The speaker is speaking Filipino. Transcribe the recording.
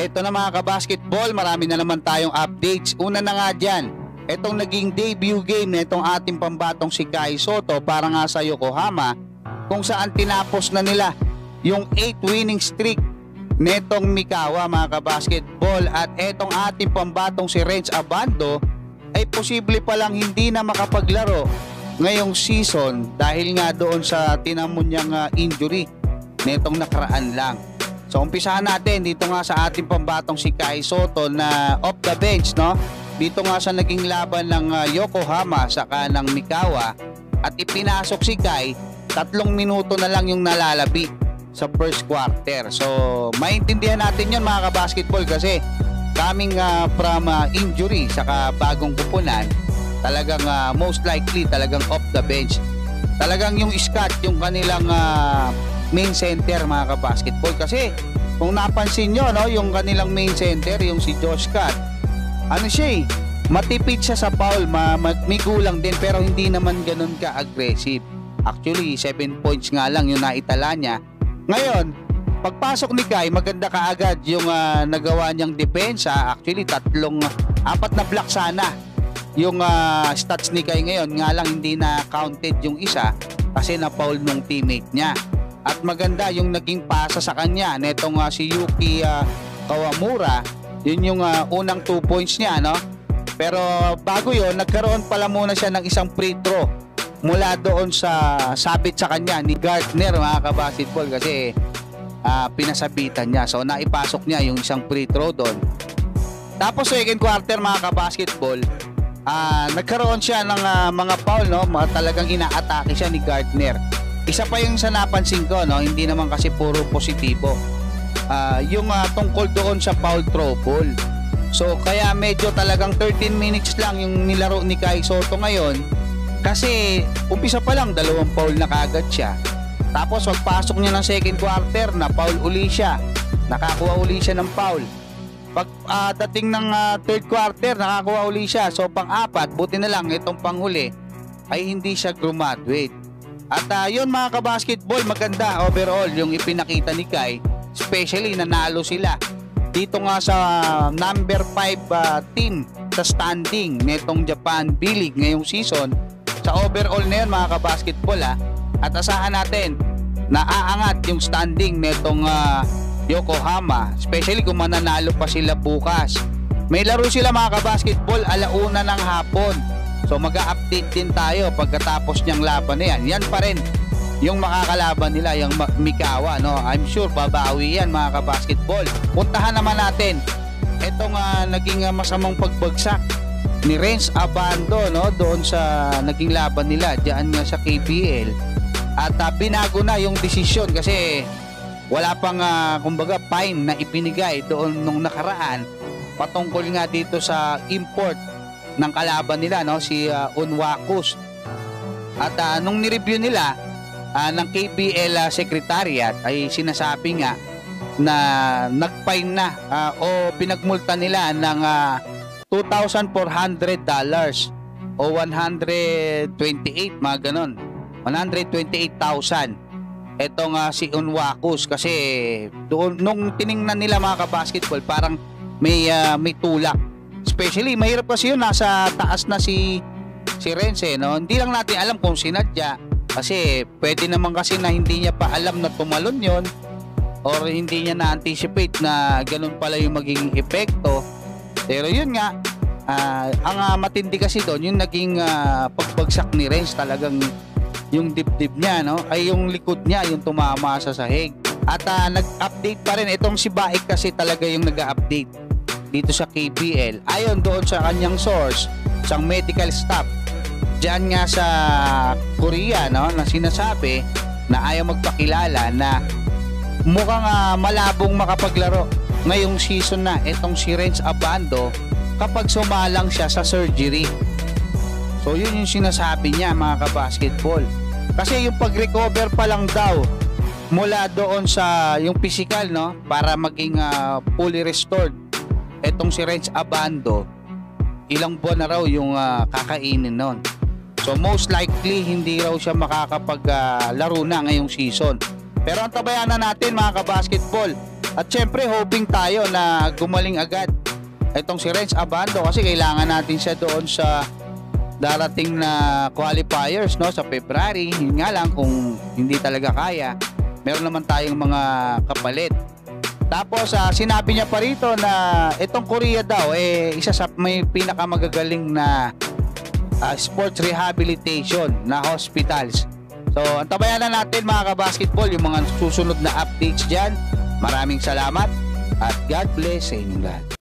Eto na mga kabasketball, marami na naman tayong updates. Una na nga dyan, etong naging debut game na itong ating pambatong si Kai Sotto para nga sa Yokohama, kung saan tinapos na nila yung 8 winning streak netong Mikawa mga kabasketball. At etong ating pambatong si Renz Abando ay posible palang hindi na makapaglaro ngayong season dahil nga doon sa tinamon niyang injury netong nakaraan lang. So umpisahan natin dito nga sa ating pambatong si Kai Sotto na off the bench, no? Dito nga sa naging laban ng Yokohama saka ng Mikawa, at ipinasok si Kai, 3 minuto na lang yung nalalabi sa first quarter. So maintindihan natin yun mga kabasketball kasi coming from injury saka bagong kupunan, talagang most likely talagang off the bench. Talagang yung Scott, yung kanilang main center mga kabasketball, kasi kung napansin nyo, no, yung kanilang main center, yung si Josh Scott, ano siya matipid siya sa foul, may kulang din pero hindi naman ganun ka-aggressive. Actually 7 points nga lang yung naitala niya. Ngayon pagpasok ni Kai, maganda kaagad yung nagawa niyang depensa. Actually 4 na block sana yung stats ni Kai ngayon, nga lang hindi na counted yung isa kasi na-foul nung teammate niya. At maganda yung naging pasa sa kanya netong si Yuki Kawamura. Yun yung unang 2 points niya, no? Pero bago yon, nagkaroon pala muna siya ng isang free throw mula doon sa sabit sa kanya ni Gardner mga kabasketball, kasi pinasabitan niya. So naipasok niya yung isang free throw doon. Tapos second quarter mga kabasketball, nagkaroon siya ng mga foul, no? Talagang inaatake siya ni Gardner. Isa pa yung sa napansin ko, no? Hindi naman kasi puro positibo. Yung tungkol doon sa foul trouble. So kaya medyo talagang 13 minutes lang yung nilaro ni Kai Sotto ngayon, kasi umpisa pa lang 2 foul na kagad siya. Tapos pagpasok niya ng second quarter, na foul uli siya, nakakuha uli siya ng foul. Pag dating ng third quarter, nakakuha uli siya. So pang-apat, buti na lang itong panghuli ay hindi siya graduate. At yun mga kabasketball, maganda overall yung ipinakita ni Kai, especially nanalo sila dito nga sa number 5 team sa standing netong Japan B-League ngayong season. Sa overall na yun mga kabasketball, at asahan natin na aangat yung standing netong Yokohama, especially kung mananalo pa sila bukas. May laro sila mga kabasketball 1:00 ng hapon. So mag-a-update din tayo pagkatapos niyang laban na yan. Yan pa rin yung makakalaban nila, yung Mikawa, no? I'm sure babawi yan mga kabasketball. Puntahan naman natin itong naging masamang pagbagsak ni Renz Abando, no? Doon sa naging laban nila diyan nga sa KPL. At binago na yung desisyon kasi wala pang kumbaga fine na ipinigay doon nung nakaraan patungkol nga dito sa import ng kalaban nila, no, si Unwakus. At nung ni-review nila ng KPL Secretariat ay sinasabi nga na nag-fine na o pinagmulta nila ng $2,400 o 128, mga ganon, 128,000 etong si Unwakus, kasi doon nung tiningnan nila mga kabasketball parang may tulak. Especially mahirap kasi yun, nasa taas na si Renz, no? Hindi lang natin alam kung sinadya, kasi pwede naman kasi na hindi niya pa alam na tumalon yon, or hindi niya na-anticipate na ganun pala yung magiging epekto. Pero yun nga, ang matindi kasi doon yung naging pagbagsak ni Renz, talagang yung dibdib niya, no, ay yung likod niya yung tumama sa sahig. At nag-update pa rin itong si Baik, kasi talaga yung nag-update dito sa KPL ayon doon sa kanyang source, isang medical staff diyan nga sa Korea, no, na sinasabi na ayaw magpakilala na mukhang malabong makapaglaro ngayong season na itong si Renz Abando kapag sumalang siya sa surgery. So yun yung sinasabi niya mga kabasketball, kasi yung pag-recover pa lang daw mula doon sa yung physical, no, para maging fully restored etong si Renz Abando, ilang buwan na raw yung kakainin nun. So most likely hindi raw siya makakapaglaro na ngayong season. Pero ang tabayanan natin mga kabasketball, At syempre hoping tayo na gumaling agad itong si Renz Abando kasi kailangan natin siya doon sa darating na qualifiers, no, sa February. Yun nga lang, kung hindi talaga kaya, meron naman tayong mga kapalit. Tapos sinabi niya pa rito na itong Korea daw isa sa may pinakamagagaling na sports rehabilitation na hospitals. So antabayan na natin mga kabasketball yung mga susunod na updates dyan. Maraming salamat at God bless sa inyong lahat.